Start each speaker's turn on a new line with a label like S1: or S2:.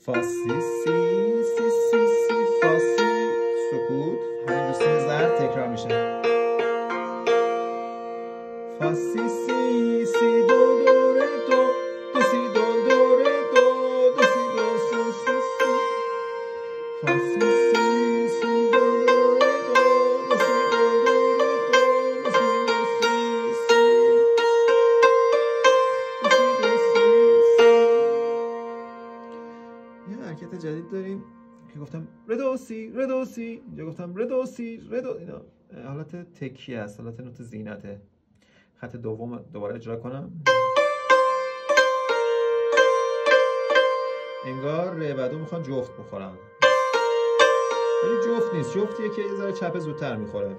S1: فا سی سی سی سی سی فا سی سکوت، همین رو سیم زرد تکرار میشه. فا سی سی سی دو دو ره دو دو سی دو دو ره دو دو سی دو سی سی سی فا سی سی سی دو دو ره دو دو سی دو دو ره دو دو سی دو سی سی دو سی دو سی سی. یه حرکت جدید داریم که گفتم ردوسی ردوسی، اینجا گفتم ردوسی ردو، اینا حالت تکیه است، حالت نوت زینته. خط دوم دوباره اجرا کنم، انگار ره بعدو میخوان جفت بخورن، ولی جفت نیست، جفتیه که یه ذره چپ زودتر میخوره.